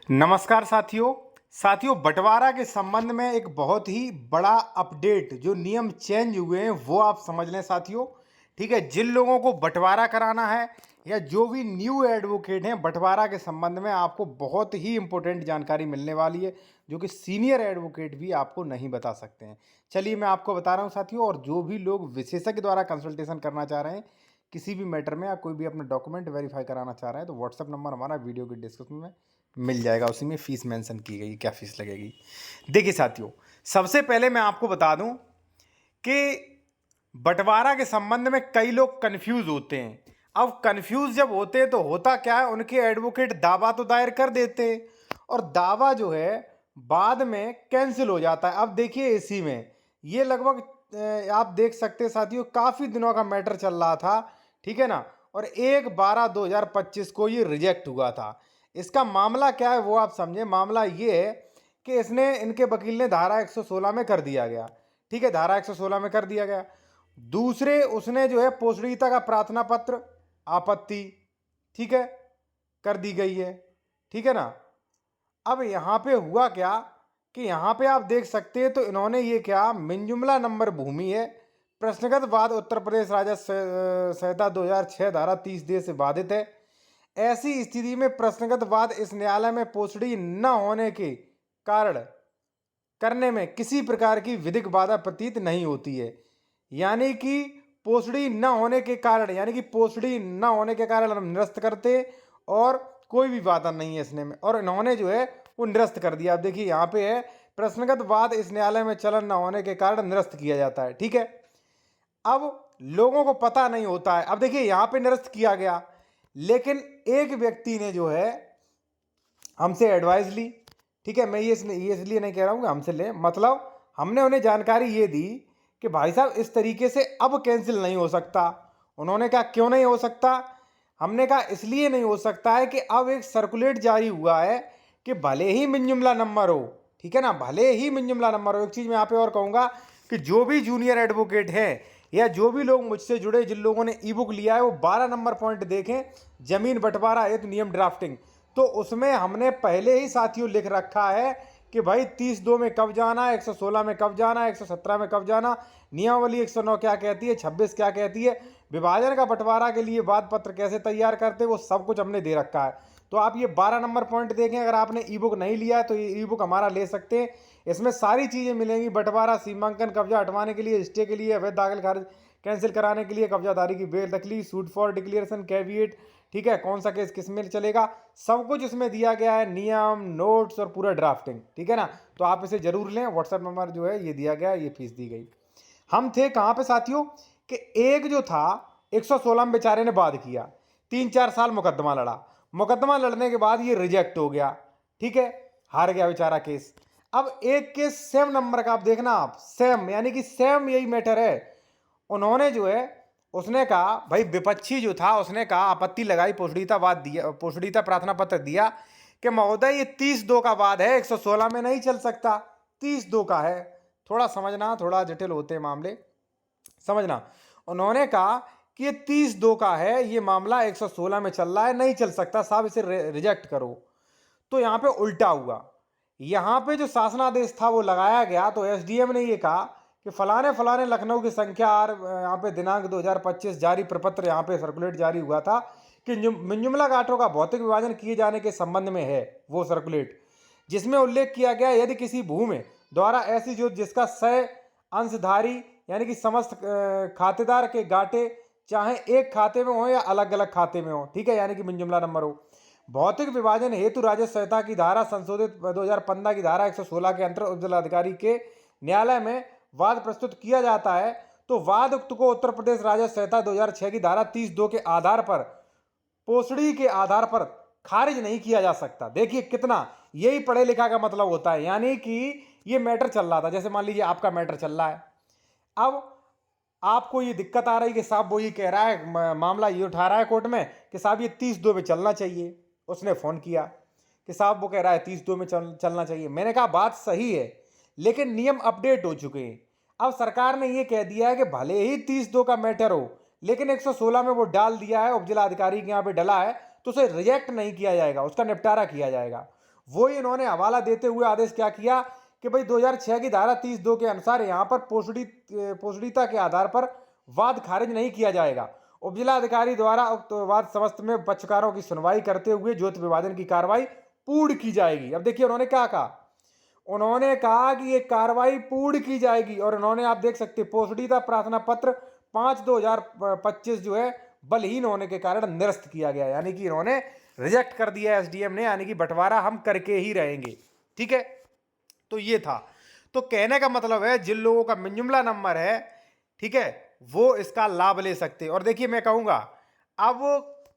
नमस्कार साथियों बंटवारा के संबंध में एक बहुत ही बड़ा अपडेट जो नियम चेंज हुए हैं वो आप समझ लें साथियों। ठीक है, जिन लोगों को बंटवारा कराना है या जो भी न्यू एडवोकेट हैं, बंटवारा के संबंध में आपको बहुत ही इंपॉर्टेंट जानकारी मिलने वाली है जो कि सीनियर एडवोकेट भी आपको नहीं बता सकते हैं। चलिए मैं आपको बता रहा हूं साथियों, और जो भी लोग विशेषज्ञ द्वारा कंसल्टेशन करना चाह रहे हैं किसी भी मैटर में या कोई भी अपना डॉक्यूमेंट वेरीफाई कराना चाह रहे हैं तो व्हाट्सअप नंबर हमारा वीडियो के डिस्क्रिप्शन में मिल जाएगा। उसी में फीस मेंशन की गई, क्या फीस लगेगी। देखिए साथियों, सबसे पहले मैं आपको बता दूं कि बंटवारा के संबंध में कई लोग कंफ्यूज होते हैं। अब कंफ्यूज जब होते हैं तो होता क्या है, उनके एडवोकेट दावा तो दायर कर देते हैं और दावा जो है बाद में कैंसिल हो जाता है। अब देखिए इसी में ये लगभग आप देख सकते हैं साथियों, काफी दिनों का मैटर चल रहा था, ठीक है ना। और 1/12/2025 को ये रिजेक्ट हुआ था। इसका मामला क्या है वो आप समझे। मामला ये है कि इसने इनके वकील ने धारा 116 में कर दिया गया। ठीक है, धारा 116 में कर दिया गया। दूसरे उसने जो है पोषणीयता का प्रार्थना पत्र आपत्ति, ठीक है, कर दी गई है। ठीक है ना। अब यहां पे हुआ क्या कि यहां पे आप देख सकते हैं तो इन्होंने ये क्या, मिंजुमला नंबर भूमि है, प्रश्नगत वाद उत्तर प्रदेश राजस्व संहिता 2006 धारा 30D से बाधित है। ऐसी स्थिति में प्रश्नगत वाद इस न्यायालय में पोषणी न होने के कारण करने में किसी प्रकार की विधिक बाधा प्रतीत नहीं होती है। यानी कि पोषणी न होने के कारण, यानी कि पोषणी न होने के कारण हम निरस्त करते और कोई भी बाधा नहीं है इसने में, और इन्होंने जो है वो निरस्त कर दिया। अब देखिए यहाँ पे है, प्रश्नगत वाद इस न्यायालय में चलन न होने के कारण निरस्त किया जाता है। ठीक है, अब लोगों को पता नहीं होता है। अब देखिए यहाँ पे निरस्त किया गया, लेकिन एक व्यक्ति ने जो है हमसे एडवाइस ली। ठीक है, मैं ये इसलिए नहीं कह रहा हूँ कि हमसे ले, मतलब हमने उन्हें जानकारी ये दी कि भाई साहब इस तरीके से अब कैंसिल नहीं हो सकता। उन्होंने कहा क्यों नहीं हो सकता। हमने कहा इसलिए नहीं हो सकता है कि अब एक सर्कुलेट जारी हुआ है कि भले ही मिन जुमला नंबर हो, ठीक है ना, भले ही मिन जुमला नंबर हो। एक चीज़ मैं यहाँ पे और कहूँगा कि जो भी जूनियर एडवोकेट है या जो भी लोग मुझसे जुड़े, जिन लोगों ने ई बुक लिया है, वो 12 नंबर पॉइंट देखें, जमीन बंटवारा हेतु नियम ड्राफ्टिंग। तो उसमें हमने पहले ही साथियों लिख रखा है कि भाई 30(2) में कब जाना, 116 में कब जाना, 117 में कब जाना, नियमावली 109 क्या कहती है, 26 क्या कहती है, विभाजन का बंटवारा के लिए वाद पत्र कैसे तैयार करते, वो सब कुछ हमने दे रखा है। तो आप ये 12 नंबर पॉइंट देखें। अगर आपने ई बुक नहीं लिया तो ये ई बुक हमारा ले सकते हैं। इसमें सारी चीज़ें मिलेंगी, बंटवारा, सीमांकन, कब्जा हटवाने के लिए, स्टे के लिए, अवैध दाखिल खारिज कैंसिल कराने के लिए, कब्जादारी की बेदखली, सूट फॉर डिक्लेरेशन, कैविएट, ठीक है, कौन सा केस किस में चलेगा, सब कुछ इसमें दिया गया है, नियम, नोट्स और पूरा ड्राफ्टिंग। ठीक है ना। तो आप इसे जरूर लें। व्हाट्सएप नंबर जो है ये दिया गया है, ये फीस दी गई। हम थे कहाँ पे साथियों कि एक जो था 116 में बेचारे ने वाद किया, 3-4 साल मुकदमा लड़ा, मुकदमा लड़ने के बाद ये रिजेक्ट हो गया। ठीक है, हार गया बेचारा केस। अब एक केस सेम नंबर का, आप देखना, आप सेम, यानी कि सेम यही मैटर है। उन्होंने जो है उसने कहा भाई, विपक्षी जो था उसने कहा, आपत्ति लगाई, पोषणीयता वाद दिया, पोषणीयता प्रार्थना पत्र दिया कि महोदय ये 30(2) का वाद है, 116 में नहीं चल सकता, 30(2) का है। थोड़ा समझना, थोड़ा जटिल होते हैं मामले, समझना। उन्होंने कहा कि ये 30(2) का है, ये मामला 116 में चल रहा है, नहीं चल सकता साहब, इसे रिजेक्ट करो। तो यहाँ पे उल्टा हुआ। यहाँ पे जो शासनादेश था वो लगाया गया तो एसडीएम ने ये कहा कि फलाने फलाने लखनऊ की संख्या यहाँ पे दिनांक 2025 जारी प्रपत्र, यहाँ पे सर्कुलेट जारी हुआ था कि मिंजुमला घाटों का भौतिक विभाजन किए जाने के संबंध में है वो सर्कुलेट, जिसमें उल्लेख किया गया यदि किसी भूमि द्वारा ऐसी जो जिसका 100 अंशधारी यानी कि समस्त खातेदार के गाटे चाहे एक खाते में हो या अलग अलग खाते में हो, ठीक है, यानी कि मिंजुमला नंबर हो, भौतिक विभाजन हेतु राजस्व संहिता की धारा संशोधित 2015 की धारा 116 के अंतर्गत उप जिलाधिकारी के न्यायालय में वाद प्रस्तुत किया जाता है, तो वाद उक्त को उत्तर प्रदेश राजस्व संहिता 2006 की धारा 30(2) के आधार पर, पोषणी के आधार पर खारिज नहीं किया जा सकता। देखिए कितना, यही पढ़े लिखा का मतलब होता है। यानी कि ये मैटर चल रहा था, जैसे मान लीजिए आपका मैटर चल रहा है, अब आपको ये दिक्कत आ रही कि साहब वो ये कह रहा है, मामला ये उठा रहा है कोर्ट में कि साहब ये 30(2) में चलना चाहिए। उसने फ़ोन किया कि साहब वो कह रहा है 30(2) में चलना चाहिए। मैंने कहा बात सही है, लेकिन नियम अपडेट हो चुके हैं। अब सरकार ने ये कह दिया है कि भले ही 30(2) का मैटर हो, लेकिन 116 में वो डाल दिया है, उप जिलाधिकारी के यहाँ पे डला है, तो उसे रिजेक्ट नहीं किया जाएगा, उसका निपटारा किया जाएगा। वो ही इन्होंने हवाला देते हुए आदेश क्या किया कि भाई 2006 की धारा 30(2) के अनुसार यहाँ पर पोषणीयता के आधार पर वाद खारिज नहीं किया जाएगा। उपजिला अधिकारी द्वारा उक्त वाद समस्त में पक्षकारों की सुनवाई करते हुए ज्योति विभाजन की कार्रवाई पूर्ण की जाएगी। अब देखिए उन्होंने क्या कहा, उन्होंने कहा कि ये कार्रवाई पूर्ण की जाएगी और उन्होंने, आप देख सकते हैं, पोषणीयता प्रार्थना पत्र 5/2025 जो है बलहीन होने के कारण निरस्त किया गया, यानी कि इन्होंने रिजेक्ट कर दिया एसडीएम ने, यानी कि बंटवारा हम करके ही रहेंगे। ठीक है, तो ये था। तो कहने का मतलब है जिन लोगों का मिंजुमला नंबर है, ठीक है, वो इसका लाभ ले सकते हैं। और देखिए मैं कहूंगा अब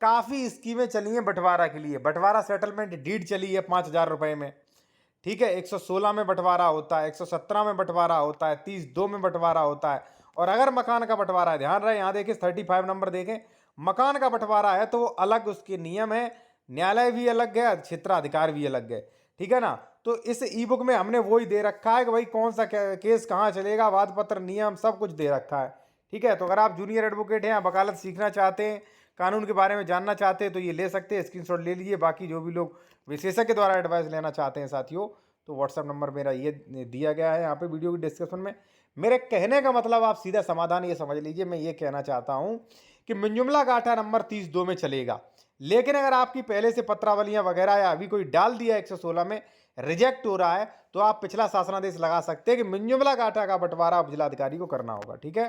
काफी स्कीमें चली हैं बंटवारा के लिए। बंटवारा सेटलमेंट डीड चली है 5,000 रुपए में, ठीक है, 116 में बंटवारा होता है, 117 में बंटवारा होता है, 30(2) में बंटवारा होता है। और अगर मकान का बंटवारा है, ध्यान रहे, यहाँ देखिए 35 नंबर देखें, मकान का बंटवारा है तो वो अलग उसके नियम है, न्यायालय भी अलग है, क्षेत्राधिकार भी अलग है। ठीक है ना, तो इस ई बुक में हमने वही दे रखा है कि भाई कौन सा केस कहाँ चलेगा, वाद पत्र, नियम सब कुछ दे रखा है। ठीक है, तो अगर आप जूनियर एडवोकेट हैं, वकालत सीखना चाहते हैं, कानून के बारे में जानना चाहते हैं, तो ये ले सकते हैं, स्क्रीनशॉट ले लीजिए। बाकी जो भी लोग विशेषज्ञ के द्वारा एडवाइस लेना चाहते हैं साथियों, तो व्हाट्सएप नंबर मेरा ये दिया गया है यहाँ पे वीडियो की डिस्क्रिप्शन में। मेरे कहने का मतलब आप सीधा समाधान ये समझ लीजिए, मैं ये कहना चाहता हूँ कि मिंजुमला गाठा नंबर 30(2) में चलेगा, लेकिन अगर आपकी पहले से पत्रावलियां वगैरह या अभी कोई डाल दिया 116 में रिजेक्ट हो रहा है, तो आप पिछला शासनादेश लगा सकते हैं कि मिंजुमला गाठा का बंटवारा जिलाधिकारी को करना होगा। ठीक है।